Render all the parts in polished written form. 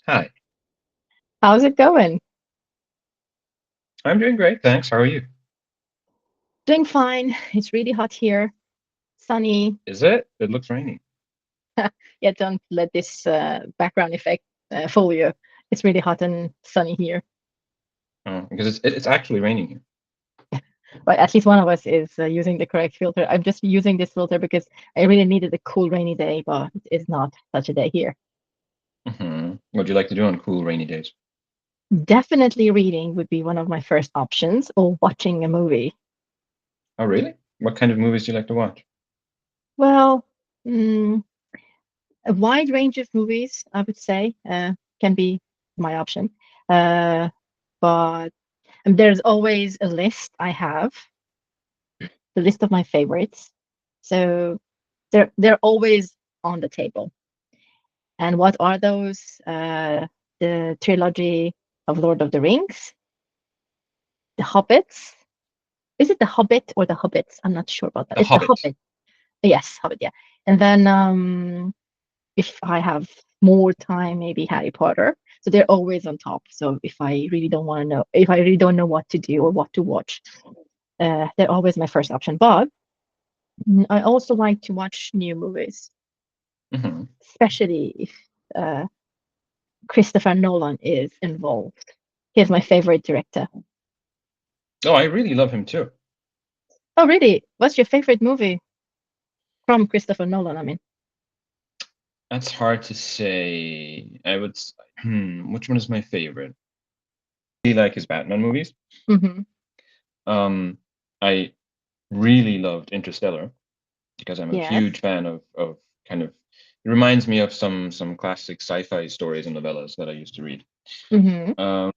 Hi, How's it going? I'm doing great, thanks. How are you? Doing fine. It's really hot here. Sunny. Is it? It looks rainy. Yeah, don't let this background effect fool you. It's really hot and sunny here. Oh, because it's actually raining here. But at least one of us is using the correct filter. I'm just using this filter because I really needed a cool rainy day, but it's not such a day here. What do you like to do on cool rainy days? Definitely reading would be one of my first options, or watching a movie. Oh, really? What kind of movies do you like to watch? Well, mm, a wide range of movies, I would say, can be my option. Uh, but there's always a list I have, the list of my favorites. So they're always on the table. And what are those? The trilogy of Lord of the Rings, The Hobbits. Is it The Hobbit or The Hobbits? I'm not sure about that. The It's The Hobbit. Hobbit. Yes, Hobbit, yeah. And then if I have more time, maybe Harry Potter. So they're always on top. So if I really don't want to know, if I really don't know what to do or what to watch, they're always my first option. But I also like to watch new movies, hmm especially if uh, Christopher Nolan is involved. He's my favorite director. Oh, I really love him too. Oh, really? What's your favorite movie from Christopher Nolan? I mean, That's hard to say. Which one is my favorite? I really like his Batman movies. hmm Um, I really loved Interstellar because I'm a yes. huge fan of kind of it reminds me of some classic sci-fi stories and novellas that I used to read. hmm Um,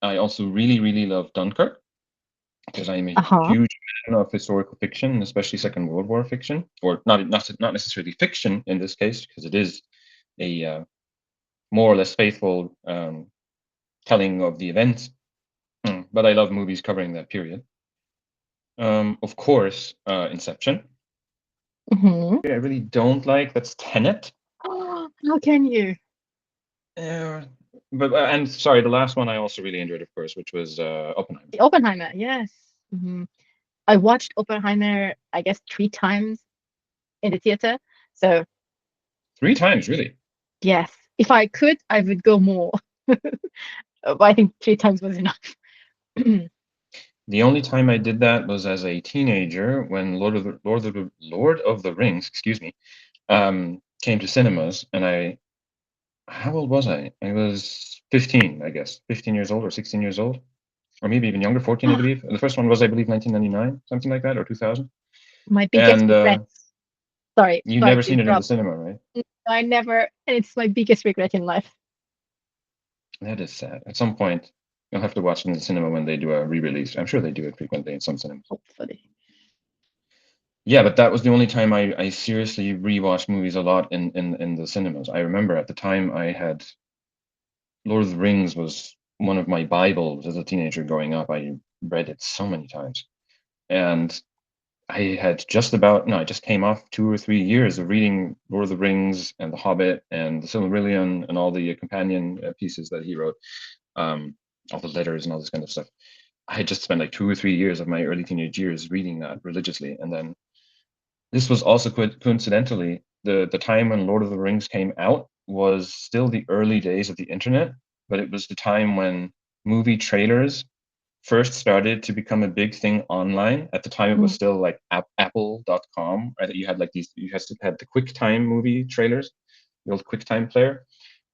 I also really love Dunkirk because I'm a Uh-huh. huge fan of historical fiction, especially Second World War fiction, or not necessarily fiction in this case, because it is a more or less faithful telling of the events. But I love movies covering that period. Of course, Inception. hmm I really don't like that's Tenet. How can you? Uh, but and sorry, the last one I also really enjoyed, of course, which was Oppenheimer. Oppenheimer, yes. I watched Oppenheimer, I guess, 3 times in the theater. So, 3 times, really. yes, if I could, I would go more. But I think 3 times was enough. The only time I did that was as a teenager when Lord of the Rings, excuse me, came to cinemas, and how old was I? I was 15, I guess, 15 years old or 16 years old, or maybe even younger, 14, I believe. The first one was, I believe, 1999, something like that, or 2000. My biggest And regrets. you Sorry never to seen it in the interrupt. cinema, right? I never, and it's my biggest regret in life. That is sad. At some point, you'll have to watch it in the cinema when they do a re-release. I'm sure they do it frequently in some cinemas. Hopefully. Yeah, but that was the only time I seriously rewatched movies a lot in the cinemas. I remember at the time I had Lord of the Rings was one of my Bibles as a teenager growing up. I read it so many times. And I had just about, no, I just came off 2 or 3 years of reading Lord of the Rings and The Hobbit and The Silmarillion and all the companion pieces that he wrote, um, all the letters and all this kind of stuff. I had just spent like 2 or 3 years of my early teenage years reading that religiously. And then this was also coincidentally the time when Lord of the Rings came out was still the early days of the internet, but it was the time when movie trailers first started to become a big thing online. At the time, it was Mm. still like Apple.com, right? You had like these, you had the QuickTime movie trailers, the old QuickTime player,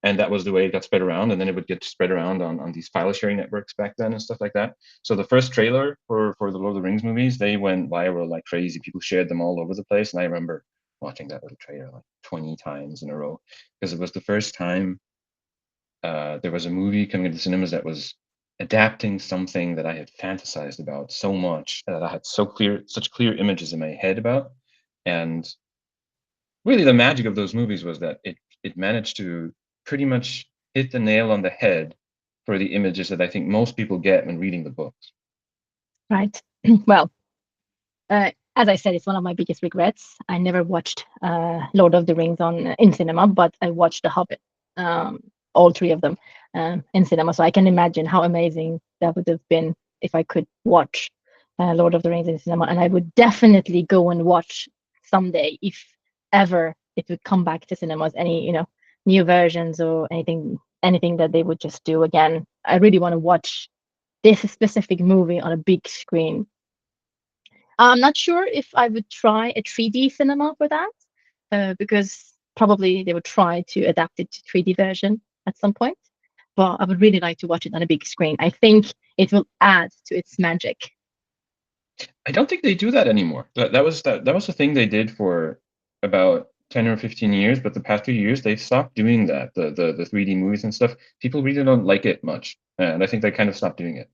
and that was the way it got spread around. And then it would get spread around on these file sharing networks back then and stuff like that. So the first trailer for the Lord of the Rings movies, they went viral like crazy. People shared them all over the place, and I remember watching that little trailer like 20 times in a row because it was the first time there was a movie coming into cinemas that was adapting something that I had fantasized about so much, that I had such clear images in my head about. And really, the magic of those movies was that it managed to pretty much hit the nail on the head for the images that I think most people get when reading the books. Right. Well, as I said, it's one of my biggest regrets. I never watched Lord of the Rings on in cinema, but I watched The Hobbit. Um, all three of them in cinema. So I can imagine how amazing that would have been if I could watch Lord of the Rings in cinema, and I would definitely go and watch someday if ever it would come back to cinemas. Any new versions or anything that they would just do again. I really want to watch this specific movie on a big screen. I'm not sure if I would try a 3D cinema for that, because probably they would try to adapt it to 3D version at some point. But I would really like to watch it on a big screen. I think it will add to its magic. I don't think they do that anymore. That was the thing they did for about 10 or 15 years, but the past few years they've stopped doing that. The 3D movies and stuff. People really don't like it much, and I think they kind of stopped doing it.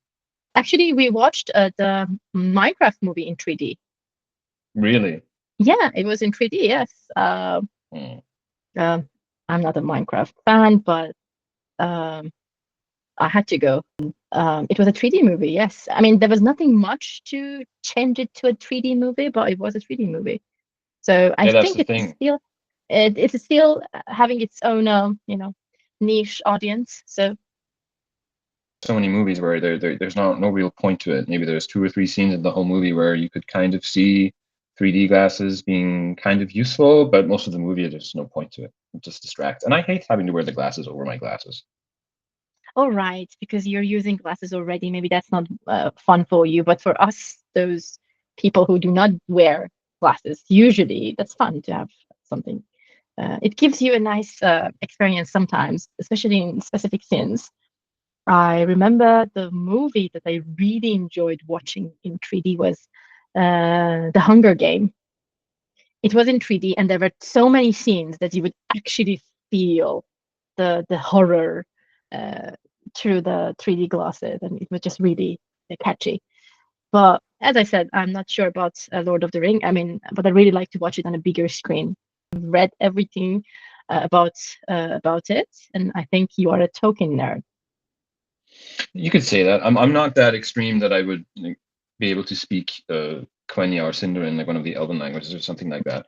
Actually, we watched the Minecraft movie in 3D. Really? Yeah, it was in 3D. Yes. Mm. I'm not a Minecraft fan, but um, I had to go. It was a 3D movie. Yes. I mean, there was nothing much to change it to a 3D movie, but it was a 3D movie. So I Yeah, that's think the thing. it's still having its own niche audience. So So many movies where there's no real point to it. Maybe there's 2 or 3 scenes in the whole movie where you could kind of see 3D glasses being kind of useful, but most of the movie there's no point to it. It just distracts. And I hate having to wear the glasses over my glasses. all right, because you're using glasses already, maybe that's not fun for you. But for us, those people who do not wear glasses, usually that's fun to have something. It gives you a nice experience sometimes, especially in specific scenes. I remember the movie that I really enjoyed watching in 3D was The Hunger Game. It was in 3D, and there were so many scenes that you would actually feel the horror uh, through the 3D glasses, and it was just really catchy. But as I said, I'm not sure about Lord of the Ring. I mean, but I really like to watch it on a bigger screen. I've read everything about it, and I think you are a Tolkien nerd. You could say that. I'm not that extreme that I would be able to speak Quenya or Sindarin, like one of the Elven languages or something like that.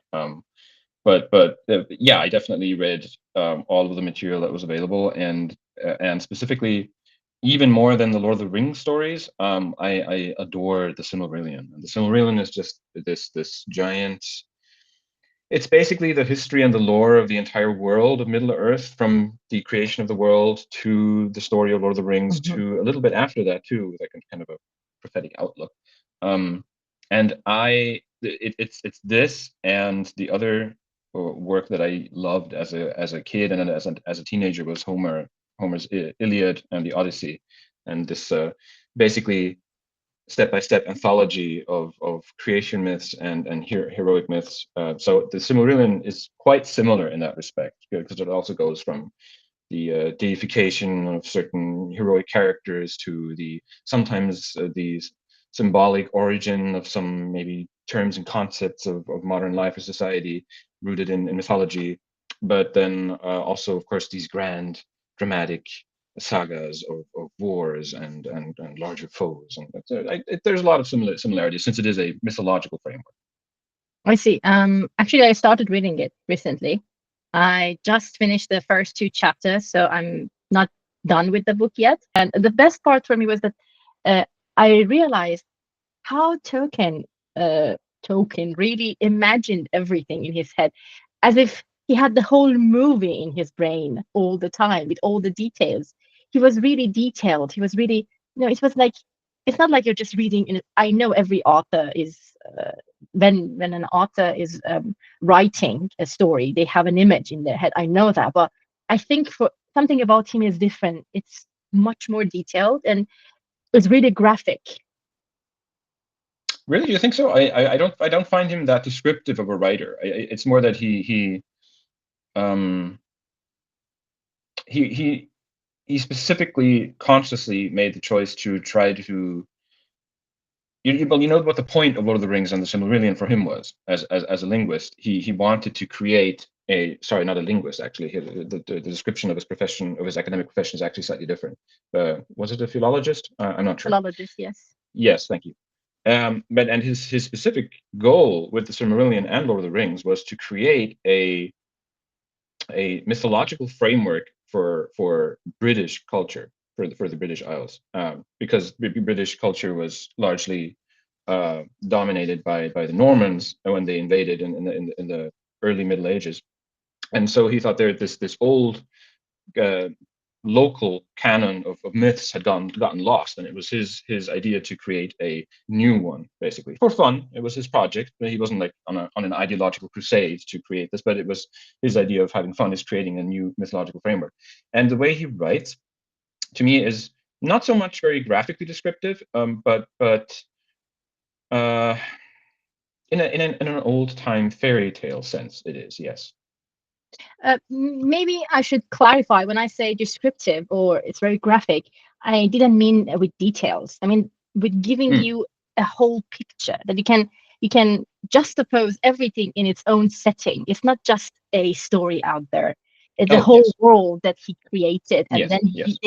But yeah, I definitely read all of the material that was available, and specifically, even more than the Lord of the Rings stories, I adore the Silmarillion. And the Silmarillion is just this giant. It's basically the history and the lore of the entire world of Middle Earth, from the creation of the world to the story of Lord of the Rings Mhm. to a little bit after that too, like a kind of a prophetic outlook. Um, and it's this and the other work that I loved as a kid and as a teenager was Homer's Iliad and the Odyssey, and this basically step-by-step anthology of creation myths and heroic myths. So the Silmarillion is quite similar in that respect, because it also goes from the deification of certain heroic characters to the sometimes these symbolic origin of some maybe terms and concepts of modern life or society rooted in mythology, but then also, of course, these grand dramatic sagas of wars and larger foes. And there's a lot of similarities since it is a mythological framework. I see. Actually, I started reading it recently. I just finished the first two chapters, so I'm not done with the book yet. And the best part for me was that uh, I realized how Tolkien really imagined everything in his head, as if he had the whole movie in his brain all the time with all the details. He was really detailed. He was really, it was like, it's not like you're just reading in it. I know every author is when an author is writing a story, they have an image in their head. I know that, but I think for something about him is different. It's much more detailed and it's really graphic. Really, do you think so? I don't find him that descriptive of a writer. It's more that um he he he specifically consciously made the choice to try to well, you know what the point of Lord of the Rings and the Silmarillion for him was, as a linguist. He wanted to create a, sorry, not a linguist actually. The description of his profession, of his academic profession, is actually slightly different. Was it a philologist? I'm not sure. Philologist, yes. Yes, thank you. But and his specific goal with the Silmarillion and Lord of the Rings was to create a mythological framework for British culture, for the British Isles, because British culture was largely dominated by the Normans when they invaded in the early Middle Ages. And so he thought there this old uh, local canon of myths had gotten lost, and it was his idea to create a new one, basically for fun. It was his project, but he wasn't like on an ideological crusade to create this, but it was his idea of having fun, is creating a new mythological framework. And the way he writes, to me, is not so much very graphically descriptive, but uh, in an old time fairy tale sense, it is, yes. Maybe I should clarify when I say descriptive or it's very graphic, I didn't mean with details. I mean with giving Mm, you a whole picture that you can juxtapose everything in its own setting. It's not just a story out there. It's a oh whole yes, world that he created, and yes, then yes.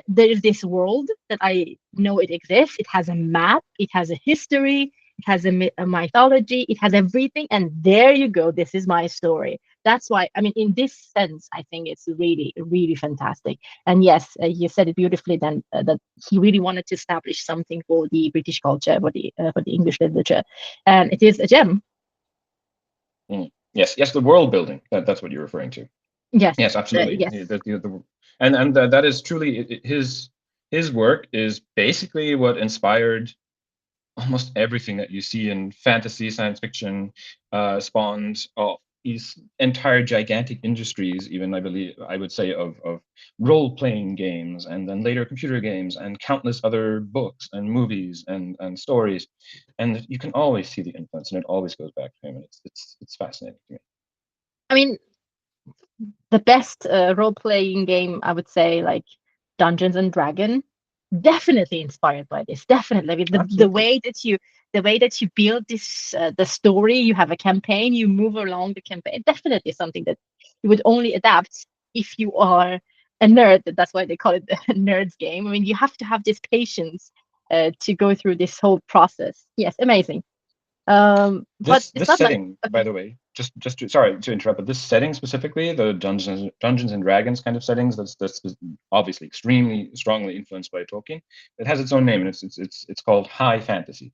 there is this world that I know it exists. It has a map. It has a history. It has a mythology. It has everything, and there you go. This is my story. That's why, I mean, in this sense, I think it's really really fantastic. And yes, you said it beautifully then, that he really wanted to establish something for the British culture, for the English literature, and it is a gem. Yes, yes, the world building. That's what you're referring to. Yes, Yes, absolutely. yes. And that is truly his work is basically what inspired almost everything that you see in fantasy, science fiction, spawned these entire gigantic industries, even I would say of role-playing games, and then later computer games, and countless other books and movies and stories. And you can always see the influence, and it always goes back to him, and it's fascinating to me. I mean, the best role-playing game, I would say, like Dungeons and Dragon, definitely inspired by this. Definitely. I mean, the Absolutely. way that you build this, the story, you have a campaign, you move along the campaign, definitely something that you would only adapt if you are a nerd. That's why they call it the nerd's game. I mean, you have to have this patience to go through this whole process. Yes, amazing. But it's This not like, setting, by okay. the way, sorry to interrupt, but this setting specifically, the Dungeons and Dragons kind of settings, that's obviously extremely strongly influenced by Tolkien. It has its own name, and it's called high fantasy.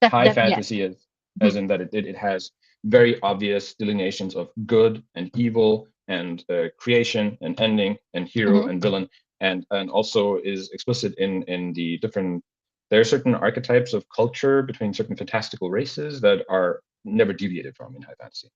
High Yes. fantasy is Mhm. as in that it has very obvious delineations of good and evil, and creation and ending, and hero Mhm. and villain, and also is explicit in the different. There are certain archetypes of culture between certain fantastical races that are never deviated from in high fantasy.